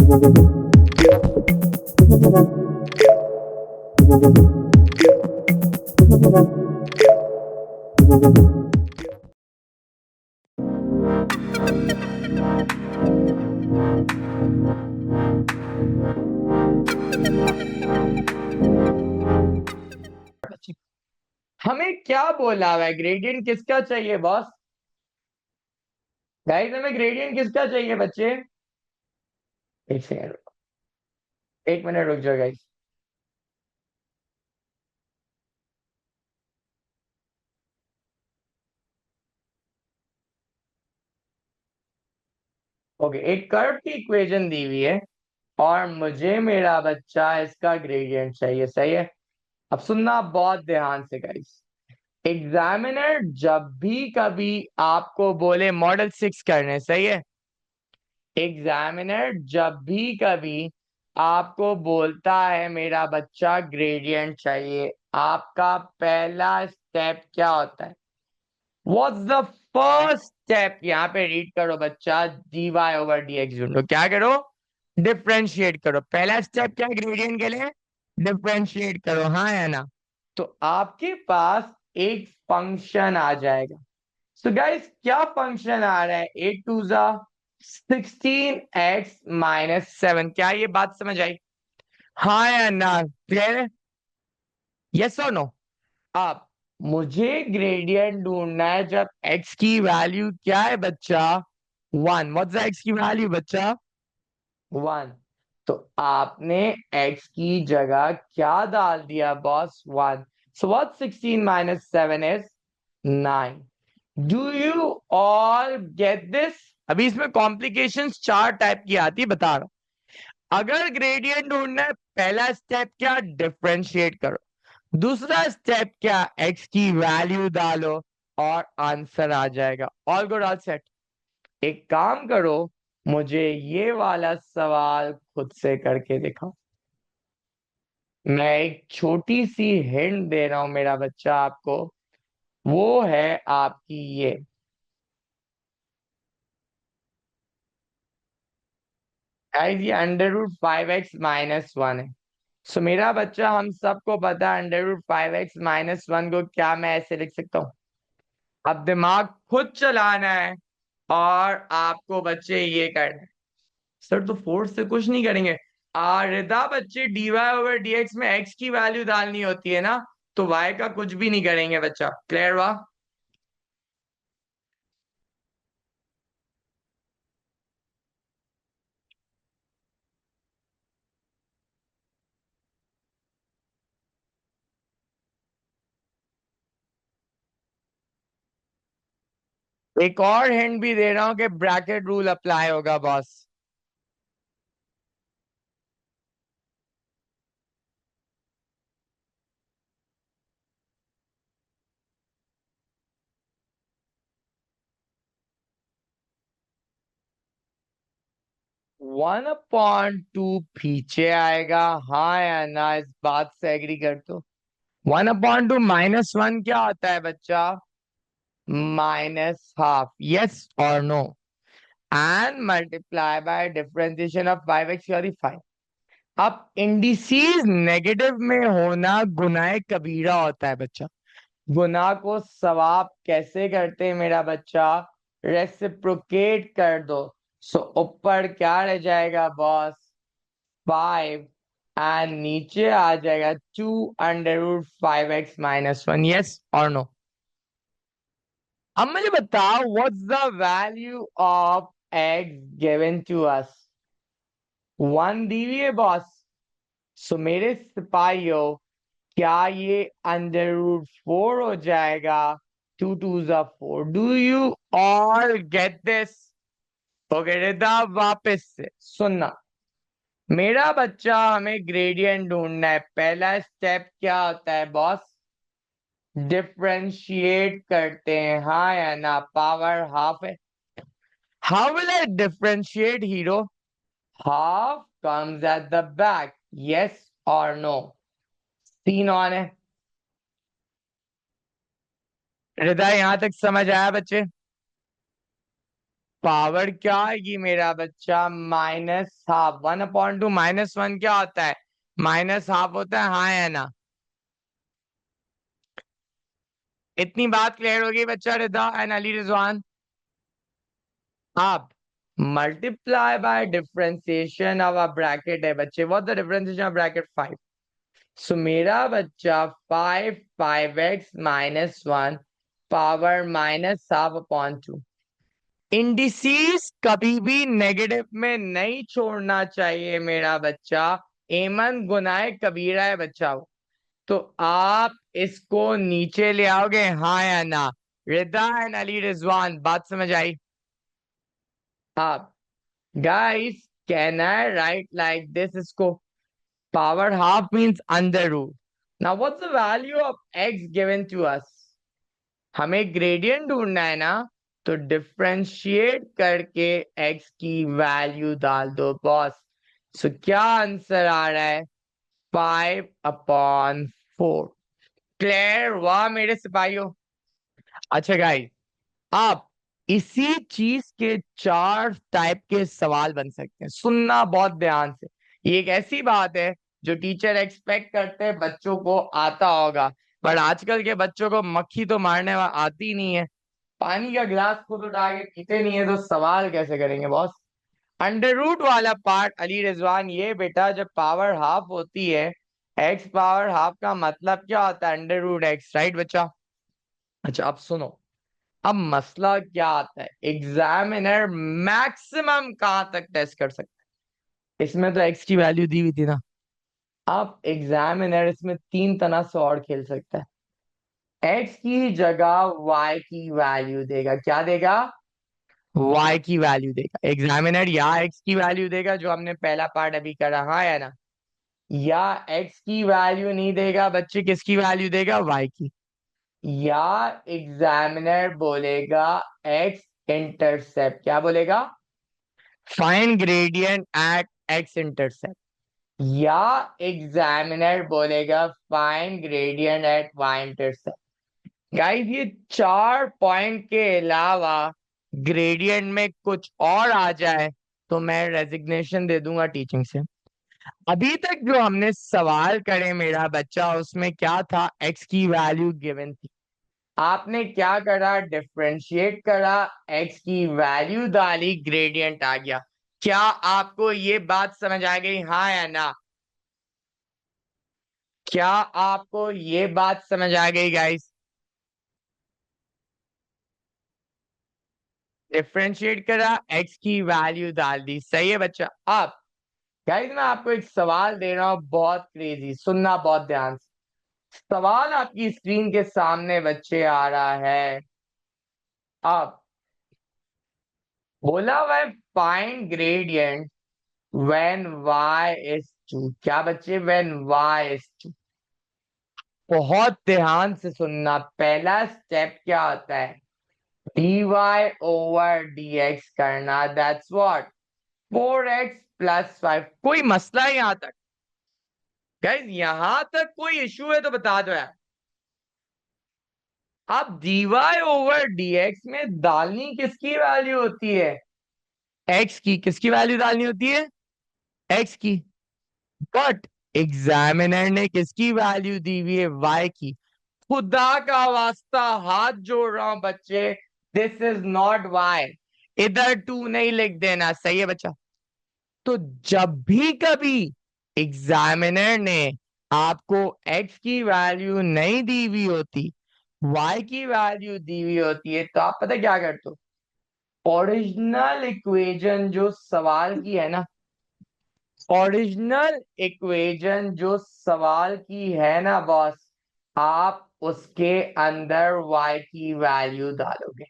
हमें क्या बोला हुआ है? ग्रेडियंट किसका चाहिए बॉस? गाइस हमें ग्रेडियंट किसका चाहिए बच्चे? एक सेकंड, एक मिनट रुक जाओ गाइस। ओके, एक कर्व की इक्वेशन दी हुई है और मुझे मेरा बच्चा इसका ग्रेडियंट चाहिए, सही है? अब सुनना बहुत ध्यान से गाइस। एग्जामिनर जब भी कभी आपको बोले मॉडल 6 करने, सही है? एग्जामिनर जब भी कभी आपको बोलता है मेरा बच्चा ग्रेडियंट चाहिए, आपका पहला स्टेप क्या होता है? What's the first step? यहाँ पे रीड करो बच्चा, dy ओवर dx ढूंढो। क्या करो? डिफरेंशिएट करो। पहला स्टेप क्या ग्रेडियंट के लिए? डिफरेंशिएट करो, हाँ या ना? तो आपके पास एक फंक्शन आ जाएगा। सो गाइस क्या फंक्शन आ रहा है? 8 2 16x-7। क्या ये बात समझ आई? हाँ या ना? क्लियर है? यस और नो? अब मुझे ग्रेडियंट ढूंढना है जब x की वैल्यू क्या है बच्चा? 1। व्हाट्स द x की वैल्यू बच्चा? 1। तो आपने x की जगह क्या डाल दिया boss? 1। So what 16 - 7 is 9। Do you all get this? अभी इसमें कॉम्प्लिकेशंस चार टाइप की आती है, बता रहा हूं। अगर ग्रेडियंट ढूंढना है, पहला स्टेप क्या? डिफरेंशिएट करो। दूसरा स्टेप क्या? एक्स की वैल्यू डालो और आंसर आ जाएगा। All good, all set. एक काम करो, मुझे ये वाला सवाल खुद से करके दिखाओ। मैं एक छोटी सी हिंट दे रहा हूं मेरा बच्चा आपको, वो है आपकी ये। गाइस ये √5x - 1 है। सो मेरा बच्चा, हम सबको पता है √5x - 1 को क्या मैं ऐसे लिख सकता हूँ? अब दिमाग खुद चलाना है और आपको बच्चे ये करना है। सर तो फोर्स से कुछ नहीं करेंगे। रिदा बच्चे, dy ओवर dx में x की वैल्यू डालनी होती है ना, तो y का कुछ भी नहीं करेंगे बच्चा। क्लियर हुआ? एक और हिंट भी दे रहा हूं कि ब्रैकेट रूल अप्लाई होगा बॉस। 1/2 पीछे आएगा, हाँ या ना? इस बात से एग्री कर दो। 1/2 -1 क्या होता है बच्चा? -1/2। यस और no? And multiply by differentiation of 5x/5। अब इंडिसीज नेगेटिव में होना गुनाह कबीरा होता है बच्चा। गुनाह को सवाब कैसे करते हैं मेरा बच्चा? रेसिप्रोकेट कर दो। सो ऊपर क्या रह जाएगा बॉस? 5। एंड नीचे आ जाएगा 2√5x - 1। यस और नो? अब मुझे बताओ, what's the value of x given to us? 1 दी हुई है बॉस। सो मेरे सिपाहियों, क्या ये √4 हो जाएगा? 2 2 4। Do you all get this? Okay Rida, वापस से सुनना। मेरा बच्चा, हमें ग्रेडियंट ढूंढना है। पहला स्टेप क्या होता है बॉस? डिफरेंशिएट करते हैं, हाँ या ना? पावर हाफ है। How will I differentiate hero? Half comes at the back. Yes और नो? तीन ऑन है। हृदय यहां तक समझ आया बच्चे? पावर क्या आएगी मेरा बच्चा, माइनस हाफ। 1/2 -1 क्या होता है, माइनस हाफ होता है, हाँ या ना। इतनी बात क्लियर होगी बच्चा रिदा एंड अली रिजवान। अब multiply by differentiation of a bracket है बच्चे, what the differentiation of bracket 5। सो मेरा बच्चा 5x -1 पावर -12/2। इंडिसीज कभी भी नेगेटिव में नहीं छोड़ना चाहिए मेरा बच्चा। एमन गुनाह कबीरा है बच्चा वो। तो आप इसको नीचे ले आओगे, हाँ या ना। रिदा एंड अली रिजवान, बात समझ आई। आप guys, can I write like this इसको, power half means under root. Now what's the value of x given to us. हमें ग्रेडियंट ढूंढना है ना, तो डिफरेंशिएट करके x की वैल्यू डाल दो बॉस। सो क्या आंसर आ रहा है, 5/4। क्लियर, वाह मेरे सिपाहियों। अच्छा गाइस, आप इसी चीज के 4 टाइप के सवाल बन सकते हैं, सुनना बहुत ध्यान से। ये एक ऐसी बात है जो टीचर एक्सपेक्ट करते हैं बच्चों को आता होगा, पर आजकल के बच्चों को मक्खी तो मारने आती नहीं है, पानी का गिलास खुद उठा के पीते नहीं है, तो सवाल कैसे करेंगे बॉस। अंडर रूट वाला पार्ट अली रिजवान, ये बेटा जब पावर हाफ होती है, एक्स पावर हाफ का मतलब क्या होता है, अंडर रूट एक्स, राइट बच्चा। अच्छा अब सुनो, अब मसला क्या आता है, एग्जामिनर मैक्सिमम कहां तक टेस्ट कर सकता है। इसमें तो एक्स की वैल्यू दी हुई थी ना, अब एग्जामिनर इसमें 3 तरह से और खेल सकता है। एक्स की जगह वाई की वैल्यू देगा, क्या देगा, वाई की वैल्यू देगा एग्जामिनर, या एक्स की वैल्यू देगा जो हमने पहला पार्ट अभी करा, हाँ या ना। या एक्स की वैल्यू नहीं देगा बच्चे, किसकी वैल्यू देगा, वाई की। या एग्जामिनर बोलेगा एक्स इंटरसेप्ट, क्या बोलेगा, find gradient at x intercept. या एग्जामिनर बोलेगा find gradient at y intercept. Guys, ये 4 पॉइंट के अलावा ग्रेडियंट में कुछ और आ जाए तो मैं रेजिग्नेशन दे दूंगा टीचिंग से। अभी तक जो हमने सवाल करे मेरा बच्चा, उसमें क्या था, एक्स की वैल्यू गिवन थी, आपने क्या करा, डिफरेंशिएट करा, एक्स की वैल्यू डाली, ग्रेडियंट आ गया। क्या आपको ये बात समझ आ गई, हाँ या ना। क्या आपको ये बात समझ आ गई गाइस, डिफरेंशिएट करा, एक्स की वैल्यू डाल दी, सही है बच्चा। अब गाइस मैं आपको एक सवाल दे रहा हूं, बहुत क्रेजी, सुनना बहुत ध्यान से। सवाल आपकी स्क्रीन के सामने बच्चे आ रहा है। अब बोला हुआ है find gradient when y is 2, क्या बच्चे, व्हेन y is 2। बहुत ध्यान से सुनना, पहला स्टेप क्या होता है, dy/dx करना, दैट्स व्हाट, 4x + 5। कोई मसला है यहां तक गाइस, यहां तक कोई इशू है तो बता दो यार। अब dy/dx में डालनी किसकी वैल्यू होती है, x की। किसकी वैल्यू डालनी होती है, x की। बट एग्जामिनर ने किसकी वैल्यू दी हुई है, y की। खुदा का वास्ता हाथ जोड़ रहा हूं बच्चे, दिस इज नॉट y, इधर 2 नहीं लिख देना, सही है बच्चा। तो जब भी कभी एग्जामिनर ने आपको x की वैल्यू नहीं दी हुई होती, y की वैल्यू दी हुई होती है, तो आप पता क्या करते हो, ओरिजिनल इक्वेशन जो सवाल की है ना, ओरिजिनल इक्वेशन जो सवाल की है ना बॉस, आप उसके अंदर y की वैल्यू डालोगे।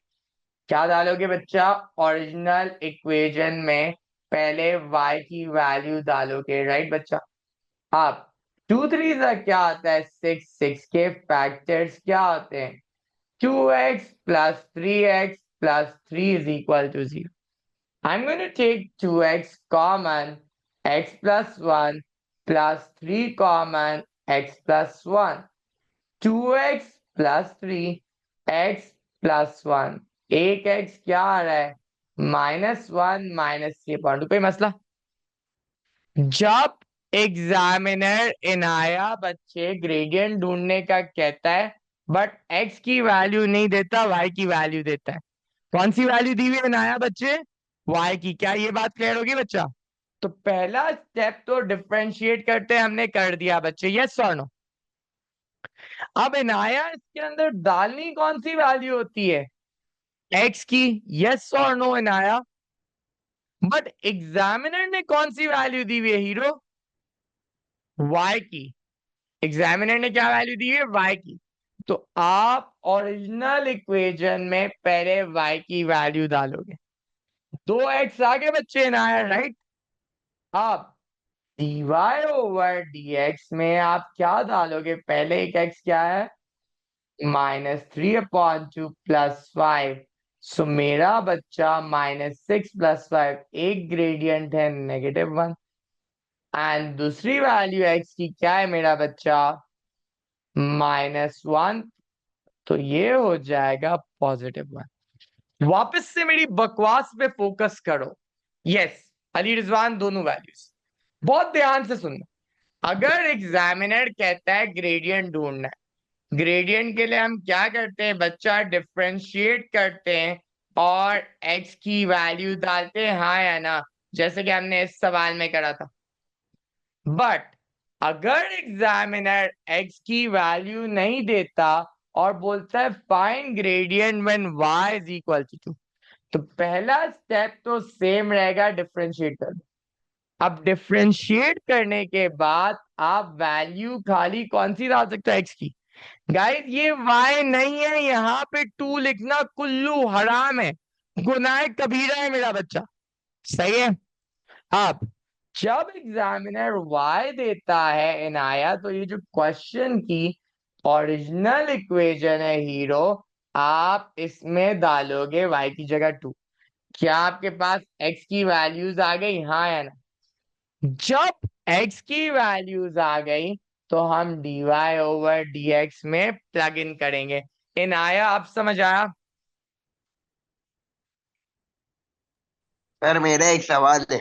क्या डालोगे बच्चा, ओरिजिनल इक्वेशन में पहले y की वैल्यू डालोगे, राइट बच्चा। आप 2 3 का क्या आता है, 6, 6 के फैक्टर्स क्या होते हैं, 2x + 3x + 3 = 0। I'm going to take 2x common, x plus 1 plus 3 common, x plus 1. 2x plus 3, x plus 1. एक x क्या आ रहा है, -1 -3/2। कोई मसला? जब एग्जामिनर इनाया बच्चे ग्रेडियंट ढूंढने का कहता है बट एक्स की वैल्यू नहीं देता, वाई की वैल्यू देता है। कौन सी वैल्यू दी हुई है इनाया बच्चे? वाई की। क्या ये बात क्लियर होगी बच्चा? तो पहला स्टेप तो डिफरेंशिएट करते हमने कर दिया बच्चे, यस और नो। अब इनाया इसके अंदर डालनी कौन सी वैल्यू होती है? एक्स की। यस और नो इनाया? बट एग्जामिनर ने कौन सी वैल्यू दी हुई है हीरो? वाई की। एग्जामिनर ने क्या वैल्यू दी है? वाई की। तो आप ओरिजिनल इक्वेशन में पहले वाई की वैल्यू डालोगे। 2x आ गए बच्चे ना, राइट? अब dy/dx में आप क्या डालोगे? पहले एक x क्या है? -3/2 +5। सो मेरा बच्चा -6 +5, एक ग्रेडियंट है -1। एंड दूसरी वैल्यू x की क्या है मेरा बच्चा? -1। तो ये हो जाएगा +1। वापस से मेरी बकवास पे फोकस करो। यस, अली रिजवान दोनों वैल्यूज बहुत ध्यान से सुनना। अगर एग्जामिनर कहता है ग्रेडियंट ढूंढना है, ग्रेडियंट के लिए हम क्या करते हैं बच्चा? डिफरेंशिएट करते हैं और एक्स की वैल्यू डालते हैं, हाँ या ना, जैसे कि हमने इस सवाल में करा था। बट अगर एग्जामिनर एक्स की वैल्यू नहीं देता और बोलता है find gradient when y is equal to 2, तो पहला स्टेप तो सेम रहेगा, डिफरेंशिएट कर दो। अब डिफरेंशिएट करने के बाद आप वैल्यू खाली कौन सी डाल सकते हो? एक्स की। गाइस ये y नहीं है, यहाँ पे 2 लिखना कुल्लू हराम है, गुनाह कबीरा है मेरा बच्चा। सही है? अब जब एग्जामिनर y देता है इनाया, तो ये जो क्वेश्चन की ओरिजिनल इक्वेशन है हीरो, आप इसमें डालोगे y की जगह 2। क्या आपके पास x की वैल्यूज आ गई, हाँ या ना? जब x की वैल्यूज आ गई तो हम dy/dx में प्लग इन करेंगे। इनाया आप समझ आया? सर मेरा एक सवाल है।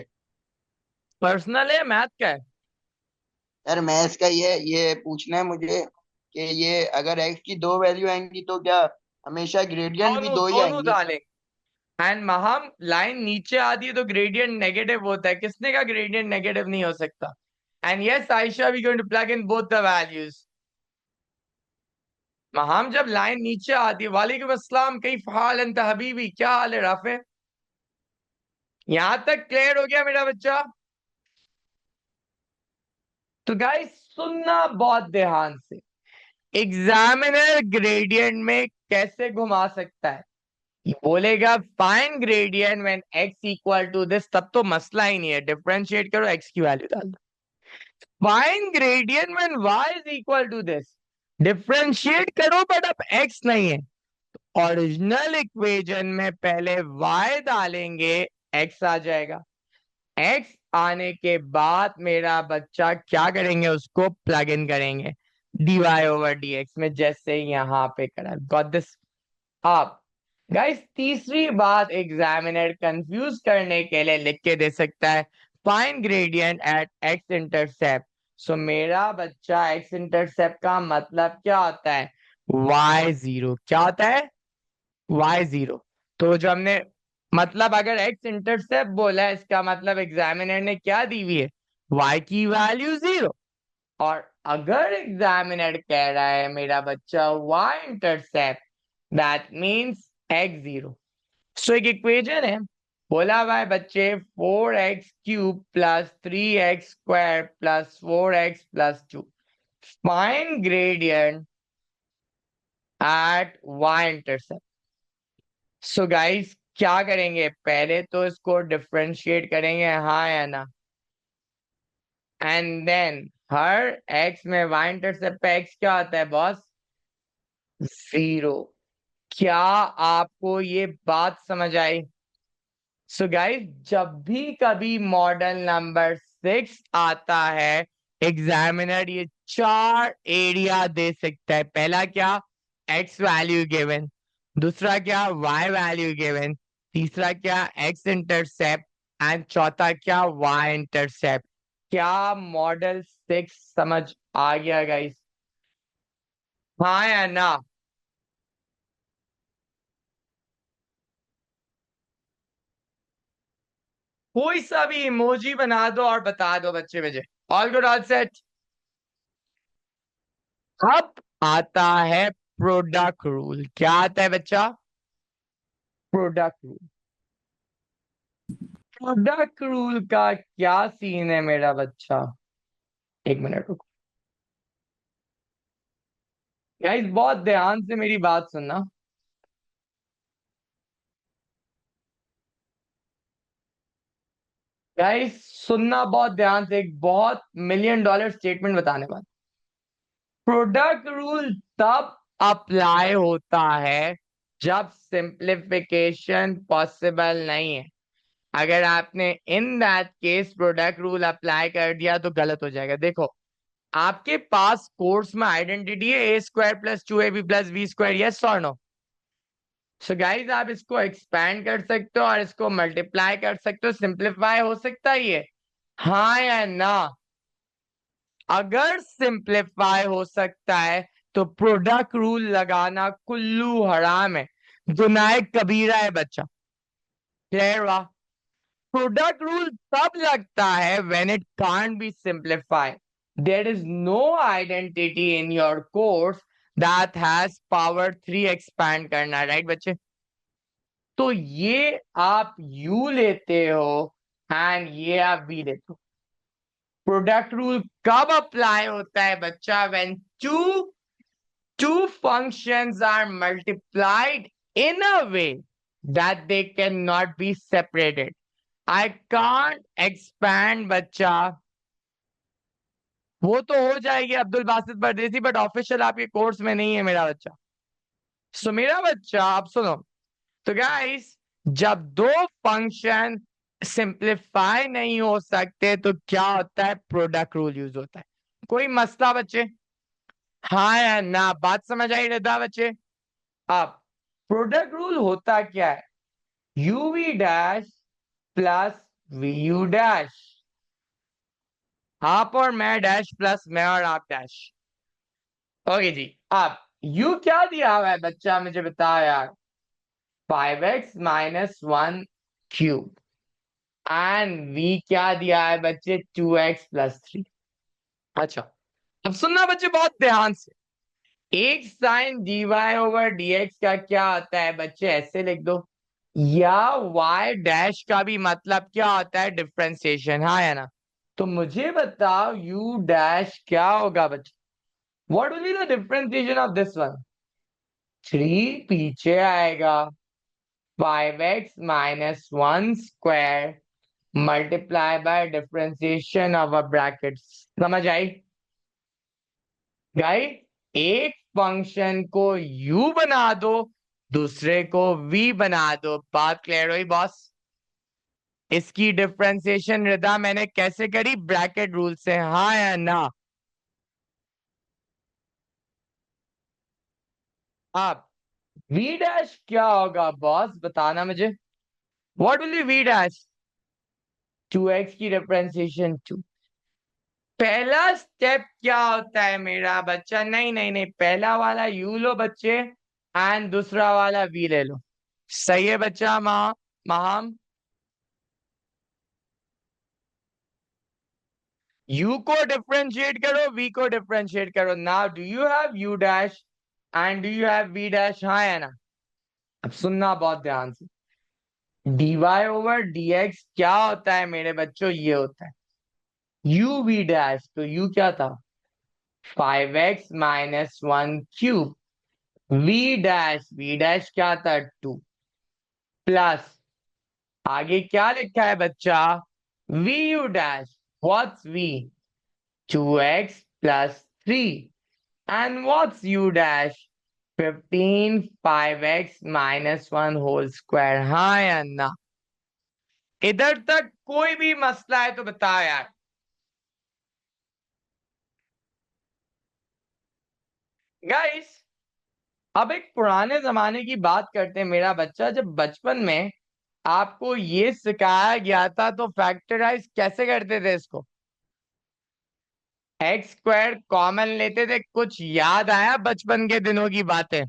पर्सनल है, मैथ का है? सर मैथ्स का ये पूछना है मुझे कि ये अगर एक्स की दो वैल्यू आएंगी तो क्या हमेशा ग्रेडियंट भी दोनों दो ही दोनों आएंगी? डालें। एंड महम लाइन नीचे आती है तो ग्रेडियंट नेगेटिव होता है, किसने का ग्रेडियंट नेगेटिव नहीं हो सकता? And yes Ayesha, we going to plug in both the values. महम जब लाइन नीचे आती है, वालेकुम अस्सलाम, कई हाल अंत हबीबी, क्या हाल है राफे? यहां तक क्लियर हो गया मेरा बच्चा? तो गाइस सुनना बहुत ध्यान से। एग्जामिनर ग्रेडियंट में कैसे घुमा सकता है? ये बोलेगा find gradient when x equal to this, तब तो मसला ही नहीं है, डिफरेंशिएट करो, x की वैल्यू डाल दो। Find gradient when y is equal to this, differentiate करो बट अब x नहीं है। ओरिजिनल इक्वेशन में पहले y डालेंगे, x आ जाएगा। x आने के बाद मेरा बच्चा क्या करेंगे? उसको प्लग इन करेंगे dy/dx में, जैसे यहाँ पे करा। Got this? अब गाइस तीसरी बात एग्जामिनर कंफ्यूज करने के लिए लिख के दे सकता है, find gradient at x intercept. So मेरा बच्चा एक्स इंटरसेप्ट का मतलब क्या होता है? y0। क्या होता है? y0। तो जो हमने मतलब अगर एक्स इंटरसेप्ट बोला है, इसका मतलब एग्जामिनर ने क्या दी हुई है? y की वैल्यू 0। और अगर एग्जामिनर कह रहा है मेरा बच्चा y intercept, that means x0। सो एक इक्वेशन है, बोला हुआ है बच्चे 4x³ + 3x² + 4x + 2, find gradient at y intercept. So guys क्या करेंगे? पहले तो इसको डिफरेंशिएट करेंगे, हाँ या ना? एंड देन हर x में y इंटरसेप्ट पे x क्या होता है बॉस? 0। क्या आपको ये बात समझ आई? सो गाइस जब भी कभी मॉडल नंबर 6 आता है, एग्जामिनर ये 4 एरिया दे सकता है। पहला क्या? x value given. दूसरा क्या? y value given. तीसरा क्या, एक्स इंटरसेप्ट, एंड चौथा क्या, वाई इंटरसेप्ट। क्या मॉडल 6 समझ आ गया गाइस? हाँ या ना? कोई सा भी इमोजी बना दो और बता दो बच्चे मुझे। All good, all set. अब आता है प्रोडक्ट रूल। क्या आता है बच्चा? Product rule. प्रोडक्ट रूल का क्या सीन है मेरा बच्चा? एक मिनट रुको गाइस, बहुत ध्यान से मेरी बात सुनना। गाइस सुनना बहुत ध्यान से, एक बहुत मिलियन डॉलर स्टेटमेंट बताने वाला। प्रोडक्ट रूल तब अप्लाई होता है जब सिंप्लीफिकेशन पॉसिबल नहीं है। अगर आपने in that case product rule apply कर दिया तो गलत हो जाएगा। देखो, आपके पास कोर्स में आइडेंटिटी है a square plus 2ab plus b square, yes और नो? सो गाइज आप इसको एक्सपैंड कर सकते हो और इसको मल्टीप्लाई कर सकते हो, सिंप्लीफाई हो सकता है ये, हाँ या ना? अगर सिंप्लीफाई हो सकता है तो प्रोडक्ट रूल लगाना कुल्लू हराम है, गुनाह कबीरा है बच्चा। क्लियर हुआ? प्रोडक्ट रूल तब लगता है when it can't be simplified. There is no identity in your course that has power 3 expand करना, राइट बच्चे? तो ये आप यू लेते हो एंड ये आप बी लेते हो। प्रोडक्ट रूल कब अप्लाई होता है बच्चा? When two two functions are multiplied in a way that they cannot be separated. I can't expand बच्चा। वो तो हो जाएगी अब्दुल बासित परदेसी, बट ऑफिशियल आपके कोर्स में नहीं है मेरा बच्चा। सो मेरा बच्चा आप सुनो। तो गाइस, जब दो फंक्शन सिंप्लीफाई नहीं हो सकते तो क्या होता है? प्रोडक्ट रूल यूज होता है। कोई मसला बच्चे? हाँ या ना? बात समझ आई रदा बच्चे? अब प्रोडक्ट रूल होता क्या है? U v dash plus v u dash, आप और मैं डैश प्लस मैं और आप डैश। ओके जी। अब यू क्या दिया हुआ है बच्चा, मुझे बताओ यार? 5x-1 cube. एंड वी क्या दिया है बच्चे? 2x+3। अच्छा, अब सुनना बच्चे बहुत ध्यान से। एक साइन dy/dx का क्या आता है बच्चे? ऐसे लिख दो। या y डैश का भी मतलब क्या होता है? डिफरेंशिएशन, हाँ या ना? तो मुझे बताओ u डैश क्या होगा बच्चे? What will be the differentiation of this one? 3 पीछे आएगा, 5x-1 square multiply by differentiation of a bracket. समझ आई? गाइस, एक फंक्शन को u बना दो, दूसरे को v बना दो। बात क्लियर हुई बॉस? इसकी डिफरेंशिएशन रिदा मैंने कैसे करी? ब्रैकेट रूल से, हाँ या ना? अब v डैश क्या होगा बॉस, बताना मुझे। What will be v dash? 2x की डिफरेंशिएशन 2। पहला स्टेप क्या होता है मेरा बच्चा? नहीं नहीं नहीं, पहला वाला u लो बच्चे एंड दूसरा वाला v ले लो। सही है बच्चा? महाम, u को डिफरेंशिएट करो, v को डिफरेंशिएट करो। Now do you have u dash and do you have v dash, हाँ या ना? अब सुनना बहुत ध्यान से। dy/dx क्या होता है मेरे बच्चों? ये होता है u v डैश। तो u क्या था? 5x-1 cube. v डैश क्या था? 2 प्लस, आगे क्या लिखा है बच्चा? v u dash. What's v? 2x+3। And what's u dash? 15 5x-1 whole square, हाँ या ना? इधर तक कोई भी मसला है तो बताओ यार। गाइस, अब एक पुराने जमाने की बात करते हैं मेरा बच्चा। जब बचपन में आपको ये सिखाया गया था, तो फैक्टराइज कैसे करते थे इसको? एक्स स्क्वायर कॉमन लेते थे। कुछ याद आया बचपन के दिनों की बातें?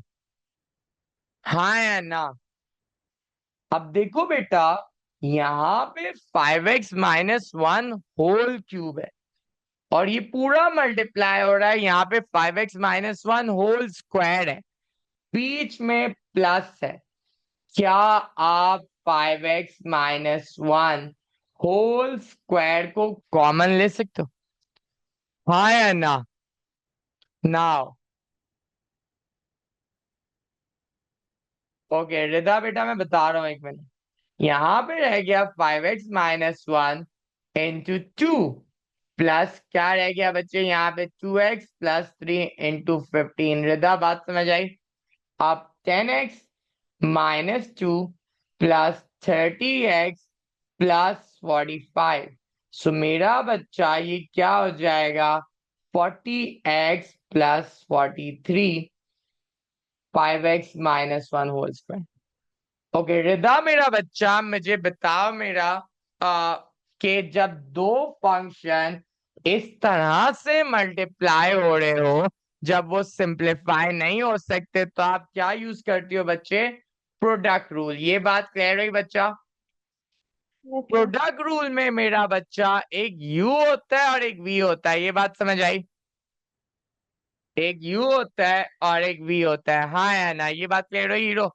हाँ या ना? अब देखो बेटा, यहाँ पे 5x-1 होल क्यूब है, और ये पूरा मल्टीप्लाई हो रहा है। यहाँ पे 5x-1 होल स्क्वायर है, बीच में प्लस है। क्या आप 5x-1 होल स्क्वायर को कॉमन ले सकते हो? हाँ या ना? नाउ ओके रिदा बेटा, मैं बता रहा हूँ, एक मिनट। यहाँ पे रह गया 5x-1 इंटू 2, प्लस क्या रह गया बच्चे यहाँ पे 2x+3 इंटू 15। रिदा बात समझ आई? अब 10x-2 प्लस 30x+45। सो मेरा बच्चा ये क्या हो जाएगा? 40x+43, 5x-1 whole square. Okay रिदा मेरा बच्चा, मुझे बताओ मेरा कि जब दो फंक्शन इस तरह से मल्टीप्लाई हो रहे हो, जब वो सिंप्लीफाई नहीं हो सकते, तो आप क्या यूज करती हो बच्चे? Product rule. ये बात क्लियर है बच्चा? Yes sir. प्रोडक्ट रूल में मेरा बच्चा एक यू होता है और एक वी होता है। ये बात समझ आई? एक यू होता है और एक वी होता है, हाँ या ना? ये बात क्लियर है हीरो?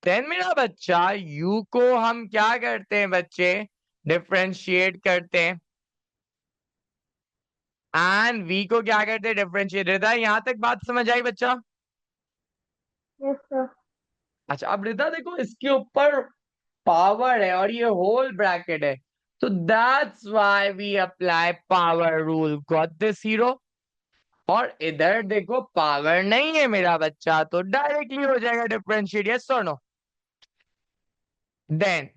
देन मेरा बच्चा, u को हम क्या करते हैं बच्चे? डिफरेंशिएट करते हैं। एंड v को क्या करते हैं? डिफरेंशिएट। रिदा यहां तक बात समझ आई बच्चा? Yes sir. अच्छा, अब रिदा देखो, इसके ऊपर पावर है और ये होल ब्रैकेट है, तो that's why we apply power rule. Got this hero? और इधर देखो पावर नहीं है मेरा बच्चा, तो डायरेक्टली हो जाएगा डिफरेंशिएट। यस और नो? देन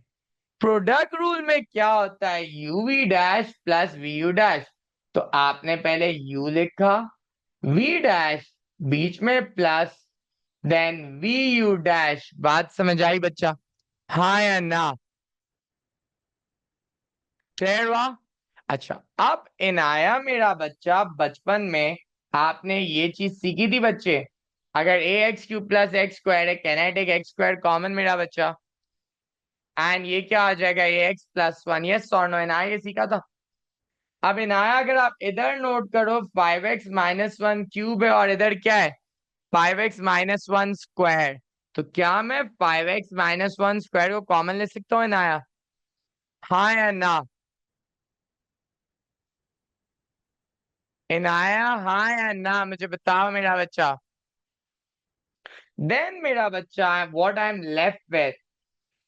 प्रोडक्ट रूल में क्या होता है? U v dash plus v u dash. तो आपने पहले u लिखा, v डैश बीच में plus, then v u dash. बात समझ आई बच्चा? हाँ या ना? क्लियर हुआ? अच्छा, अब इनाया मेरा बच्चा, बचपन में आपने ये चीज सीखी थी बच्चे, अगर ax³ + x² है, can I take x² common मेरा बच्चा? एंड ये क्या आ जाएगा? ax+1। यस और नो? इनाया ये सीखा था? अब इनाया अगर आप इधर नोट करो, 5x-1 क्यूब है और इधर क्या है? 5x-1 square. तो क्या मैं 5x-1 स्क्वायर को कॉमन ले सकता हूँ इनाया? हाँ या ना? इनाया हाँ या ना? मुझे बताओ मेरा बच्चा। देन मेरा बच्चा, what I am left with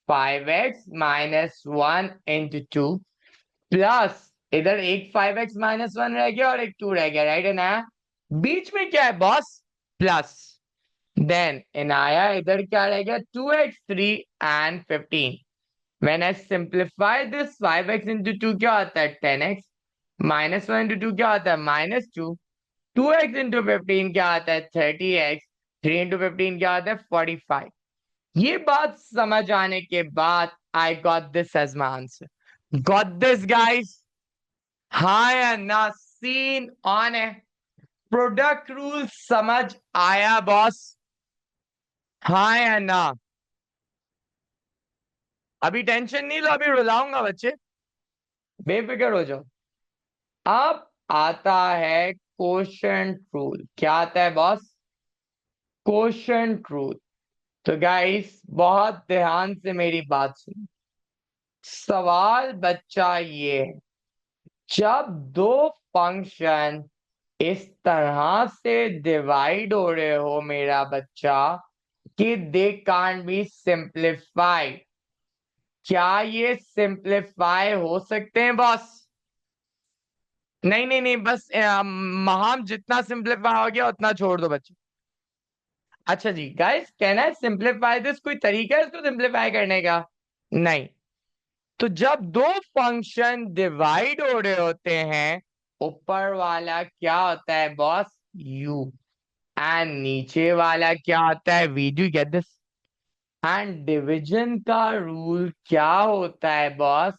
5x-1 into 2 plus, इधर एक 5x-1 रह गया और एक 2 रह गया, राइट है ना? बीच में क्या है बॉस? प्लस। देन इनाया इधर क्या रह गया? 2x3 and 15। When I simplify this, 5x into 2 क्या होता है? 10x, -1 इंटू 2 क्या होता है? -2, 2x इंटू 15 क्या आता है? 30x, 3 इंटू 15 क्या आता है? 45। ये बात समझ आने के बाद I got this as my answer. Got this guys? हाँ या ना? सीन ऑन है? प्रोडक्ट रूल समझ आया बॉस? हाँ या ना? अभी टेंशन नहीं लो, अभी रुलाऊंगा बच्चे, बेफिक्र हो जाओ। अब आता है कोशेंट रूल। क्या आता है बॉस? Quotient rule. तो गाइस बहुत ध्यान से मेरी बात सुनो। सवाल बच्चा ये है, जब दो फंक्शन इस तरह से डिवाइड हो रहे हो मेरा बच्चा कि दे कांट बी सिंप्लीफाइड, क्या ये सिंप्लीफाई हो सकते हैं बॉस? नहीं नहीं नहीं, बस महाम जितना सिंप्लीफाई हो गया उतना छोड़ दो बच्चे। अच्छा जी guys, can I simplify this? कोई तरीका है इसको सिंप्लीफाई करने का? नहीं। तो जब दो फंक्शन डिवाइड हो रहे होते हैं, ऊपर वाला क्या होता है बॉस? u, एंड नीचे वाला क्या होता है? v। Do get this? And division का रूल क्या होता है boss?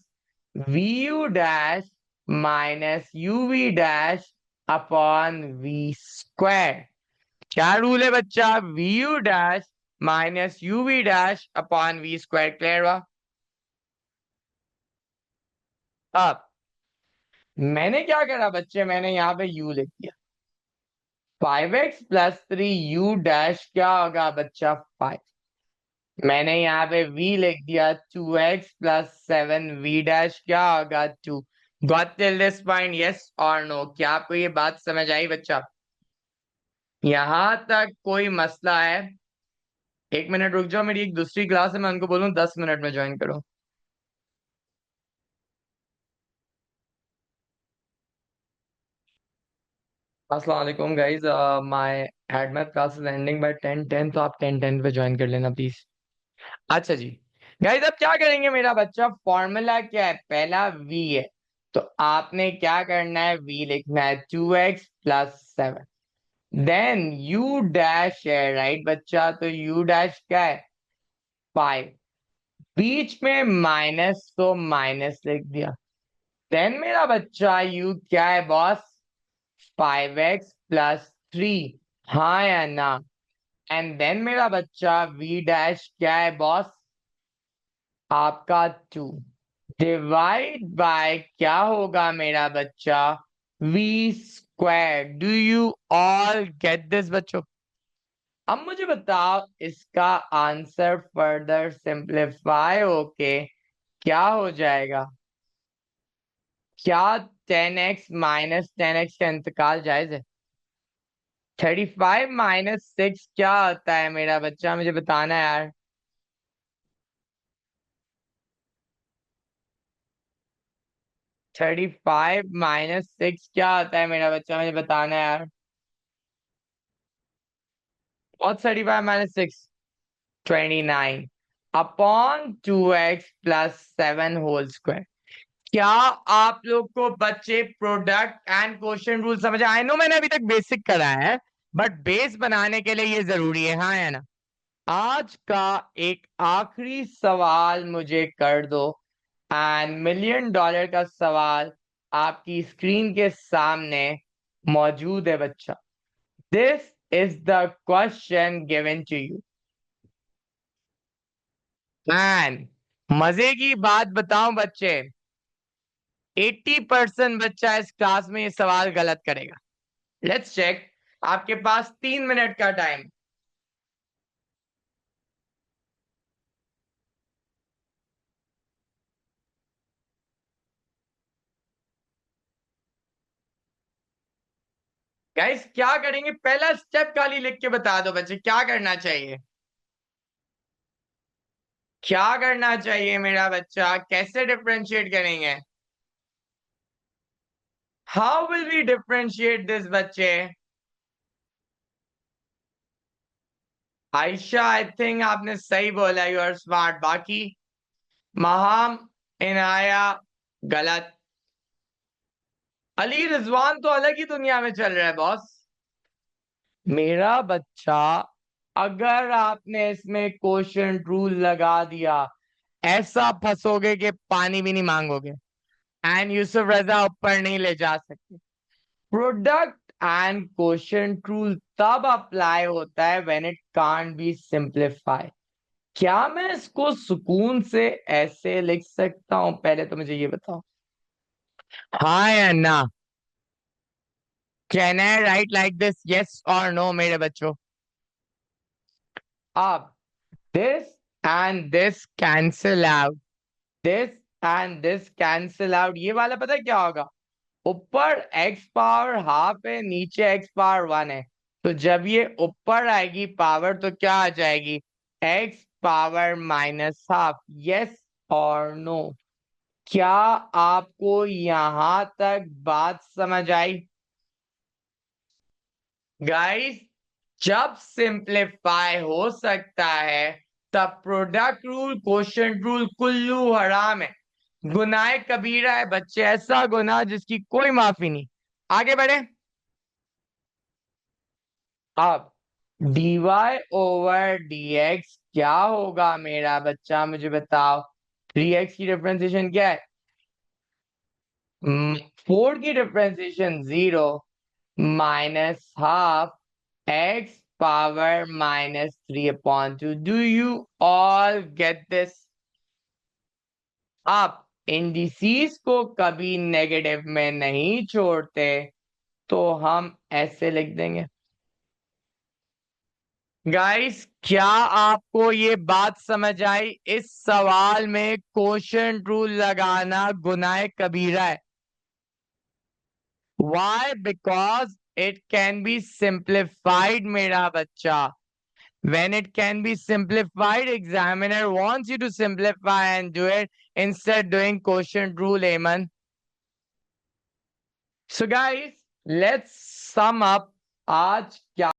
We u dash minus u v dash upon v square. क्या रूल है बच्चा? V u dash minus u v dash upon v square. Clear हुआ? अब मैंने क्या करा बच्चे, मैंने यहाँ पे u लिख दिया। 5x प्लस 3 u डैश क्या होगा बच्चा? 5। मैंने यहाँ पे v लिख दिया। 2x प्लस 7v डैश क्या होगा? 2। Got till this point, yes और नो? क्या आपको ये बात समझ आई बच्चा? यहां तक कोई मसला है? 1 मिनट रुक जाओ, मेरी एक दूसरी क्लास है, मैं उनको बोलूँ 10 मिनट में ज्वाइन करो। अस्सलाम वालेकुम guys, my Edmet class is ending by 10:10, तो आप 10:10 पे ज्वाइन कर लेना प्लीज। अच्छा जी गाइस, अब क्या करेंगे मेरा बच्चा? फॉर्मूला क्या है? पहला v है, तो आपने क्या करना है? v लिखना है। 2x plus 7, then u dash है, राइट बच्चा? तो u डैश क्या है? 5। बीच में माइनस, तो माइनस लिख दिया। देन मेरा बच्चा u क्या है बॉस? 5x प्लस 3, हाँ या ना? एंड देन मेरा बच्चा v डैश क्या है बॉस? आपका 2 डिवाइड बाय क्या होगा मेरा बच्चा? v square. Do you all get this बच्चों? अब मुझे बताओ, इसका आंसर फर्दर सिंप्लीफाई होके क्या हो जाएगा? क्या 10x माइनस 10x का इंतकाल जायज है? 35 - 6 क्या होता है मेरा बच्चा? मुझे बताना है यार। 35 - 6 क्या होता है मेरा बच्चा? मुझे बताना है यार। और 35 - 6 29 upon 2x plus 7 whole square. क्या आप लोग को बच्चे प्रोडक्ट एंड क्वोशिएंट रूल समझ आए? नो, मैंने अभी तक बेसिक करा है, बट बेस बनाने के लिए ये जरूरी है, हाँ या ना? आज का एक आखिरी सवाल मुझे कर दो, एंड $1,000,000 का सवाल आपकी स्क्रीन के सामने मौजूद है बच्चा। This is the question given to you, and मजे की बात बताऊं बच्चे, 80% बच्चा इस क्लास में ये सवाल गलत करेगा। Let's check. आपके पास 3 मिनट का टाइम। गाइस क्या करेंगे? पहला स्टेप खाली लिख के बता दो बच्चे, क्या करना चाहिए? क्या करना चाहिए मेरा बच्चा? कैसे डिफरेंशिएट करेंगे? How will we differentiate this बच्चे? आयशा, आई थिंक आपने सही बोला, यू आर स्मार्ट। बाकी महाम, इनाया, गलत। अली रिजवान तो अलग ही दुनिया में चल रहा है बॉस। मेरा बच्चा, अगर आपने इसमें क्वोशिएंट रूल लगा दिया, ऐसा फंसोगे कि पानी भी नहीं मांगोगे, एंड यूसुफ रजा ऊपर नहीं ले जा सकते। प्रोडक्ट एंड क्वोशिएंट रूल तब अप्लाई होता है when it can't B simplify. क्या मैं इसको सुकून से ऐसे लिख सकता हूं? पहले तो मुझे ये बताओ, हाँ या ना? Can I write like this, yes और नो मेरे बच्चों? अब this and this cancel out, this and this cancel out. ये वाला पता है क्या होगा? ऊपर x पावर हाफ है, नीचे x पावर 1 है, तो जब ये ऊपर आएगी पावर तो क्या आ जाएगी? x power minus half. Yes और नो? क्या आपको यहां तक बात समझ आई गाइस? जब सिंप्लीफाई हो सकता है तब product rule quotient rule Kullu हराम है, गुनाह कबीरा है बच्चे, ऐसा गुनाह जिसकी कोई माफी नहीं। आगे बढ़े। अब dy ओवर dx क्या होगा मेरा बच्चा, मुझे बताओ। 3x की डिफरेंशिएशन क्या है? 4 की differentiation 0 minus half x power -3/2। Do you all get this? आप इंडिसेस को कभी नेगेटिव में नहीं छोड़ते, तो हम ऐसे लिख देंगे। गाइस, क्या आपको ये बात समझ आई? इस सवाल में क्वोशंट रूल लगाना गुनाह कबीरा है। Why? Because it can be simplified, मेरा बच्चा। When it can be simplified, examiner wants you to simplify and do it instead doing quotient rule, Aman. So guys, let's sum up आज क्या